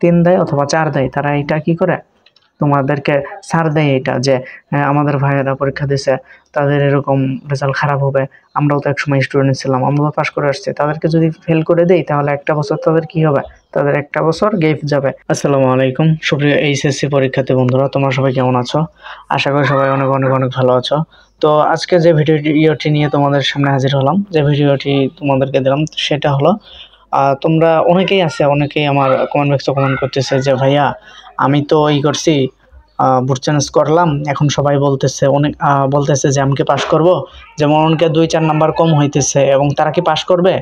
3 দেয় অথবা 4 দেয়, তারা এটা কি করে তোমাদেরকে ছাড় দেয় এটা যে আমাদের ভাইয়েরা পরীক্ষা দিছে, তাদের এরকম রেজাল্ট খারাপ হবে, আমরাও তো একসময় স্টুডেন্ট ছিলাম, আমরাও পাস করে আসছি, তাদেরকে যদি ফেল করে দেই তাহলে একটা বছর তাদের কি হবে, তাদের একটা বছর গেপ যাবে। আসসালামু আলাইকুম সুপ্রিয় এইচএসসি পরীক্ষার্থী বন্ধুরা, তোমরা সবাই কেমন আছো? আশা করি সবাই অনেক অনেক অনেক ভালো আছো। তো আজকে যে ভিডিওটি নিয়ে তোমাদের সামনে হাজির হলাম, যে ভিডিওটি তোমাদেরকে দিলাম সেটা হলো তোমরা অনেকেই আমার কমেন্ট বক্সে কমেন্ট করতেছে যে ভাইয়া আমি তো করছি বুট চেঞ্জ করলাম, এখন সবাই বলতেছে যে আমি কি পাস করব, যেমন অনেকে 2-4 নাম্বার কম হইতেছে এবং তারা কি পাস করবে?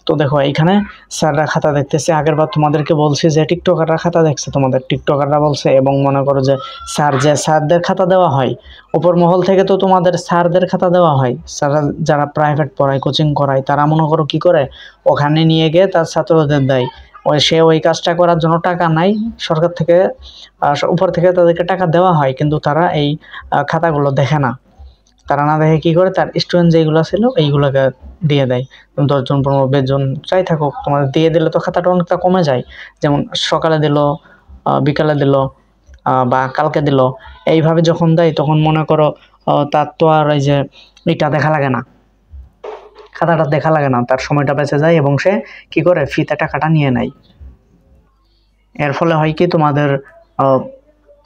তো দেখো এইখানে স্যাররা খাতা দেখতেছে, আগেরবার তোমাদেরকে বলছি যে টিকটকাররা খাতা দেখছে, তোমাদের টিকটকাররা বলছে, এবং মনে করো যে স্যারদের খাতা দেওয়া হয় উপর মহল থেকে, তো তোমাদের স্যারদের খাতা দেওয়া হয়, স্যাররা যারা প্রাইভেট পড়ায় কোচিং করায় তারা মনে করো কি করে ওখানে নিয়ে গিয়ে তার ছাত্রদের দেয়, ওই কাজটা করার জন্য টাকা নাই সরকার থেকে, উপর থেকে তাদেরকে টাকা দেওয়া হয়, কিন্তু তারা এই খাতাগুলো দেখে না, তারা না দেখে কি করে তার স্টুডেন্ট যেগুলো ছিল এইগুলোকে দিয়ে দেয়। 10 জন 15-20 জন চাই থাকুক, তোমাদের দিয়ে দিলে তো খাতাটা অনেকটা কমে যায়, যেমন সকালে দিল, বিকালে দিল, বা কালকে দিল, এইভাবে যখন দেয় তখন মনে করো তার তো আর এই যে এটা দেখা লাগে না, খাতাটা দেখা লাগে না, তার সময়টা বেঁচে যায় এবং সে কি করে ফিতে টাকাটা নিয়ে নেয়। এর ফলে হয় কি তোমাদের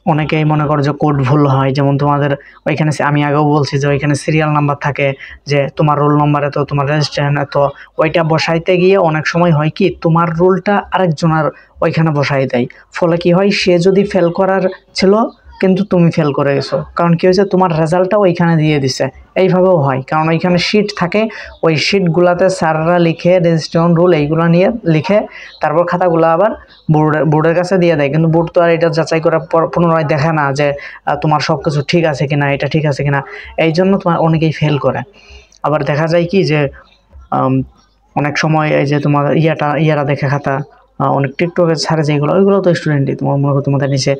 অনেকেই মনে করো যে কোড ভুল হয়, যেমন তোমাদের ওইখানে আমি আগেও বলছি যে ওইখানে সিরিয়াল নাম্বার থাকে, যে তোমার রোল নাম্বারে তো তোমার রেজিস্ট্রেশন এত, ওইটা বসাইতে গিয়ে অনেক সময় হয় কি তোমার রোলটা আরেকজনের ওইখানে বসাই দেয়, ফলে কি হয় সে যদি ফেল করার ছিল কিন্তু তুমি ফেল করে গেছো, কারণ কি হয়েছে তোমার রেজাল্টটা ওইখানে দিয়ে দিছে। এইভাবেও হয়, কারণ ওইখানে শিট থাকে, ওই শিটগুলাতে স্যাররা লিখে রেজিস্ট্রেশন রুল এইগুলো নিয়ে লিখে তারপর খাতাগুলো আবার বোর্ডের কাছে দিয়ে দেয়, কিন্তু বোর্ড তো আর এটা যাচাই করে পুনরায় দেখে না যে তোমার সব কিছু ঠিক আছে কিনা, এটা ঠিক আছে কিনা, এই জন্য তোমার অনেকেই ফেল করে। আবার দেখা যায় কি যে অনেক সময় এই যে তোমার ইয়ারা দেখে খাতা, অনেক টিকটকের ছাড়ে যেগুলো, ওইগুলো তো স্টুডেন্টই, তোমার মনে করো তোমাদের নিচে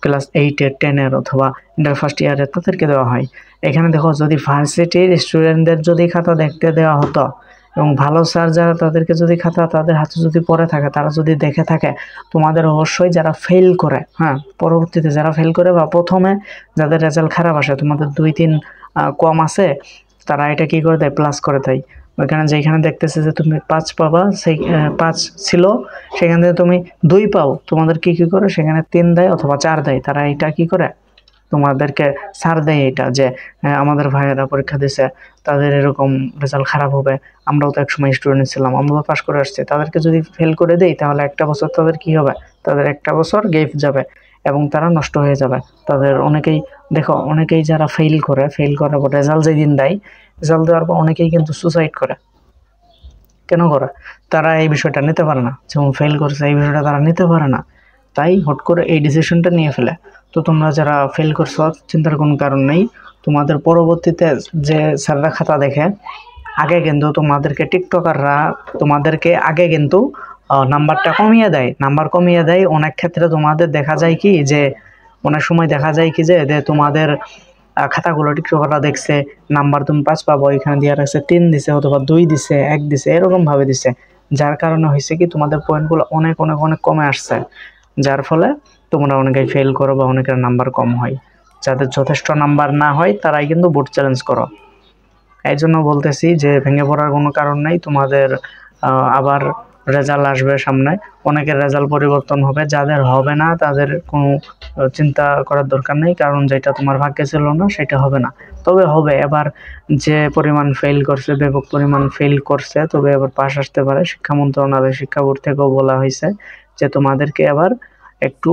ক্লাস 8-এর 10-এর অথবা ইন্টার ফার্স্ট ইয়ারের তাদেরকে দেওয়া হয়। এখানে দেখো যদি ভার্সিটির স্টুডেন্টদের যদি খাতা দেখতে দেওয়া হতো এবং ভালো স্যার যারা তাদেরকে যদি খাতা তাদের হাতে যদি পড়ে থাকে, তারা যদি দেখে থাকে, তোমাদের অবশ্যই যারা ফেল করে, পরবর্তীতে যারা ফেল করে বা প্রথমে যাদের রেজাল্ট খারাপ আসে, তোমাদের 2-3 কম আছে, তারা এটা কি করে দেয়, প্লাস করে দেয়। ওইখানে যেখানে দেখতেছে যে তুমি 5 পাবা, সেই 5 ছিল সেখান থেকে তুমি 2 পাও, তোমাদের কি করে সেখানে 3 দেয় অথবা 4 দেয়, তারা এটা কি করে তোমাদেরকে ছাড় দেয় এটা যে আমাদের ভাইয়েরা পরীক্ষা দিছে, তাদের এরকম রেজাল্ট খারাপ হবে, আমরাও তো একসময় স্টুডেন্ট ছিলাম, আমরাও পাস করে আসছি, তাদেরকে যদি ফেল করে দেই তাহলে একটা বছর তাদের কি হবে, তাদের একটা বছর গেপ যাবে এবং তারা নষ্ট হয়ে যাবে। তাদের অনেকেই যারা ফেল করার পর রেজাল্ট যেদিন দেয়, রেজাল্ট দেওয়ার পর অনেকেই কিন্তু সুসাইড করে। কেন করে? তারা এই বিষয়টা নিতে পারে না, যেমন ফেল করছে এই বিষয়টা তারা নিতে পারে না, তাই হট করে এই ডিসিশনটা নিয়ে ফেলে। তো তোমরা যারা ফেল করছো চিন্তার কোনো কারণ নেই, তোমাদের পরবর্তীতে যে স্যাররা খাতা দেখে, আগে কিন্তু তোমাদেরকে টিকটকাররা তোমাদেরকে আগে কিন্তু নাম্বারটা কমিয়ে দেয়। অনেক ক্ষেত্রে তোমাদের দেখা যায় কি যে অনেক সময় দেখা যায় কি যে তোমাদের খাতাগুলো টিকটকাররা দেখছে, নাম্বার তুমি 5 পাবো, এখানে দিয়ে রাখছে 3 দিছে অথবা 2 দিছে, 1 দিছে, এরকম ভাবে দিছে, যার কারণে হয়েছে কি তোমাদের পয়েন্টগুলো অনেক অনেক অনেক কমে আসছে, যার ফলে তোমরা অনেকেই ফেল করো বা অনেকের নাম্বার কম হয়। যাদের যথেষ্ট নাম্বার না হয় তারাই কিন্তু বোর্ড চ্যালেঞ্জ করো। এই জন্য বলতেছি যে ভেঙে পড়ার কোনো কারণ নেই, তোমাদের আবার রেজাল্ট আসবে সামনে, অনেকের রেজাল্ট পরিবর্তন হবে, যাদের হবে না তাদের কোনো চিন্তা করার দরকার নেই, কারণ যেটা তোমার ভাগ্যে ছিল না সেটা হবে না, তবে হবে এবার যে পরিমাণ ফেল করছে, ব্যাপক পরিমাণ ফেল করছে, তবে এবার পাস আসতে পারে। শিক্ষা মন্ত্রণালয়, শিক্ষা বোর্ড থেকেও বলা হয়েছে যে তোমাদেরকে আবার একটু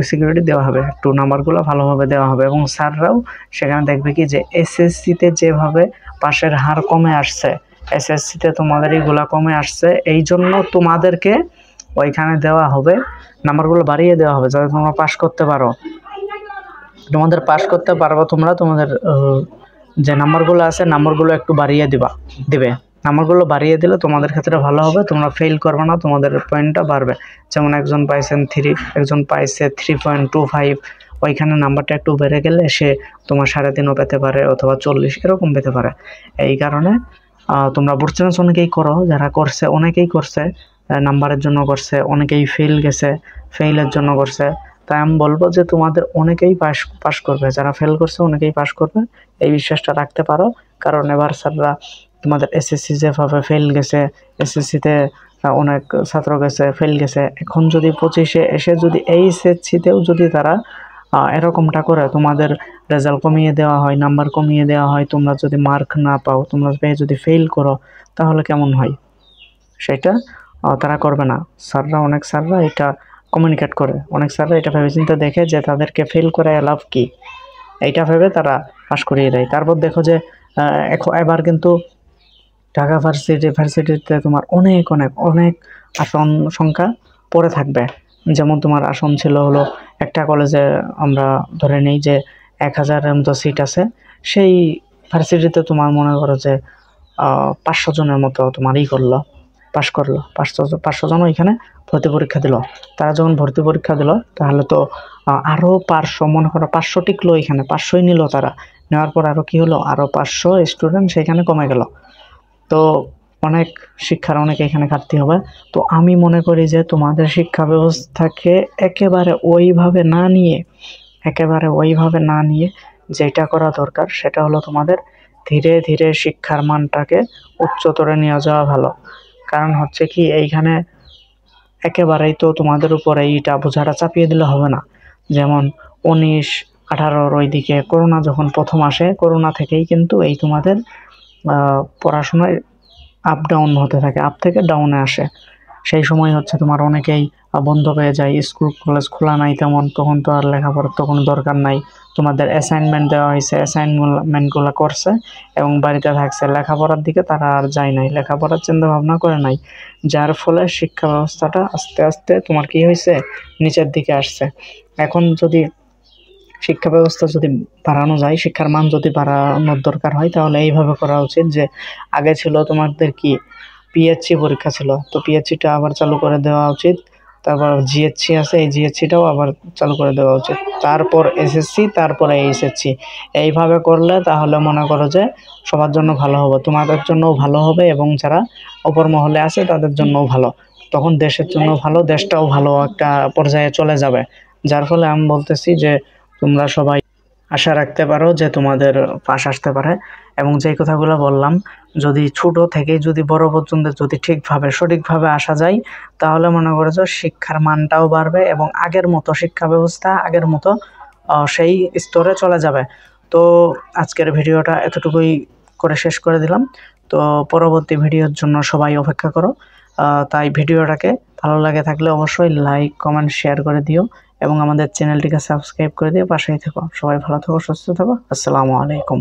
সিকিউরিটি দেওয়া হবে, একটু নাম্বারগুলো ভালোভাবে দেওয়া হবে, এবং স্যাররাও সেখানে দেখবে কি যে এসএসসিতে যেভাবে পাশের হার কমে আসছে, এসএসসিতে তোমাদের এইগুলা কমে আসছে, এই জন্য তোমাদেরকে ওইখানে দেওয়া হবে, নাম্বারগুলো বাড়িয়ে দেওয়া হবে যাতে তোমরা পাস করতে পারো, তোমরা তোমাদের যে নাম্বারগুলো আছে নাম্বারগুলো একটু বাড়িয়ে দিবে, নাম্বারগুলো বাড়িয়ে দিলে তোমাদের ক্ষেত্রে ভালো হবে, তোমরা ফেল করবে না, তোমাদের পয়েন্টটা বাড়বে। যেমন একজন পাইছেন 3, একজন পাইছে 3.25, ওইখানে নাম্বারটা একটু বেড়ে গেলে সে তোমার 3.5ও পেতে পারে অথবা 40 এরকম পেতে পারে। এই কারণে তোমরা বোর্ড চ্যালেঞ্জ অনেকেই করো, যারা করছে অনেকেই করছে, নাম্বারের জন্য করছে, অনেকেই ফেল গেছে, ফেইলের জন্য করছে। তাই আমি বলবো যে তোমাদের অনেকেই পাস করবে, যারা ফেল করছে অনেকেই পাস করবে, এই বিশ্বাসটা রাখতে পারো। কারণ এবার স্যাররা তোমাদের এসএসসি যেভাবে ফেল গেছে, এসএসসিতে অনেক ছাত্র গেছে ফেল গেছে, এখন যদি 25-এ এসে যদি এইচএসসিতেও যদি তারা এরকমটা করে, তোমাদের রেজাল্ট কমিয়ে দেওয়া হয়, নাম্বার কমিয়ে দেওয়া হয়, তোমরা যদি মার্ক না পাও, তোমরা যদি ফেল করো, তাহলে কেমন হয়? সেটা তারা করবে না। অনেক স্যাররা এটা কমিউনিকেট করে, অনেক স্যাররা এটা ভেবেচিন্তে দেখে যে তাদেরকে ফেল করে লাভ কি, এইটা ভেবে তারা পাস করিয়ে দেয়। তারপর দেখো যে এবার কিন্তু ঢাকা ভার্সিটিতে তোমার অনেক অনেক অনেক আসন সংখ্যা পড়ে থাকবে। যেমন তোমার আসন ছিল হলো একটা কলেজে আমরা ধরে নিই যে 1000-এর মতো সিট আছে, সেই ভার্সিটিতে তোমার মনে করো যে 500 জনের মতো তোমার করলো, পাস করলো, 500 জন ওইখানে ভর্তি পরীক্ষা দিল। তারা যখন ভর্তি পরীক্ষা দিল, তাহলে তো আরও 500, মনে করো 500 টিকলো, এখানে 500ই নিল। তারা নেওয়ার পর আরও কি হলো, আরও 500 স্টুডেন্ট সেখানে কমে গেল। তো অনেক শিক্ষার অনেক এখানে ঘাটতি হবে। তো আমি মনে করি যে তোমাদের শিক্ষা ব্যবস্থাকে একেবারে ওইভাবে না নিয়ে যেটা করা দরকার সেটা হলো তোমাদের ধীরে ধীরে শিক্ষার মানটাকে উচ্চতরে নিয়ে যাওয়া ভালো। কারণ হচ্ছে কি, এইখানে একেবারেই তো তোমাদের উপরে এইটা বোঝাটা চাপিয়ে দিলে হবে না। যেমন 19-18 ওইদিকে করোনা যখন প্রথম আসে, করোনা থেকেই কিন্তু এই তোমাদের পড়াশোনায় আপ ডাউন হতে থাকে, আপ থেকে ডাউনে আসে। সেই সময় হচ্ছে তোমার অনেকেই বন্ধ পেয়ে যায়, স্কুল কলেজ খোলা নাই তেমন, তখন তো আর লেখাপড়ার তো কোনো দরকার নাই। তোমাদের অ্যাসাইনমেন্ট দেওয়া হয়েছে, অ্যাসাইনমেন্টগুলো করছে এবং বাড়িতে থাকছে, লেখাপড়ার দিকে তারা আর যায় নাই, লেখাপড়ার চিন্তা ভাবনা করে নাই। যার ফলে শিক্ষা ব্যবস্থাটা আস্তে আস্তে তোমার কি হয়েছে, নিচের দিকে আসছে। এখন যদি শিক্ষা ব্যবস্থা যদি বাড়ানো যায়, শিক্ষার মান যদি বাড়ানোর দরকার হয়, তাহলে এইভাবে করা উচিত যে আগে ছিল তোমাদের কি পিএইচসি পরীক্ষা ছিল, তো পিএইচসিটা আবার চালু করে দেওয়া উচিত। তারপর জিএইচসি আছে, এই জিএইচসিটাও আবার চালু করে দেওয়া উচিত। তারপর এসএসসি, তারপরে এইচএসসি। এইভাবে করলে তাহলে মনে করো যে সবার জন্য ভালো হবে, তোমাদের জন্যও ভালো হবে এবং যারা অপর মহলে আছে তাদের জন্যও ভালো। তখন দেশের জন্য ভালো, দেশটাও ভালো একটা পর্যায়ে চলে যাবে। যার ফলে আমি বলতেছি যে তোমরা সবাই আশা রাখতে পারো যে তোমাদের পাস আসতে পারে। এবং যে কথাগুলো বললাম, যদি ছোট থেকে যদি বড় পর্যন্ত যদি ঠিকভাবে সঠিকভাবে আসা যায়, তাহলে মনে করো যে শিক্ষার মানটাও বাড়বে এবং আগের মতো শিক্ষা ব্যবস্থা আগের মতো সেই স্তরে চলে যাবে। তো আজকের ভিডিওটা এতটুকুই করে শেষ করে দিলাম। তো পরবর্তী ভিডিওর জন্য সবাই অপেক্ষা করো। তাই ভিডিওটাকে ভালো লাগে থাকলে অবশ্যই লাইক, কমেন্ট, শেয়ার করে দিও এবং আমাদের চ্যানেলটিকে সাবস্ক্রাইব করে দিয়ে পাশেই থেকো। সবাই ভালো থেকো, সুস্থ থেকো। আসসালামু আলাইকুম।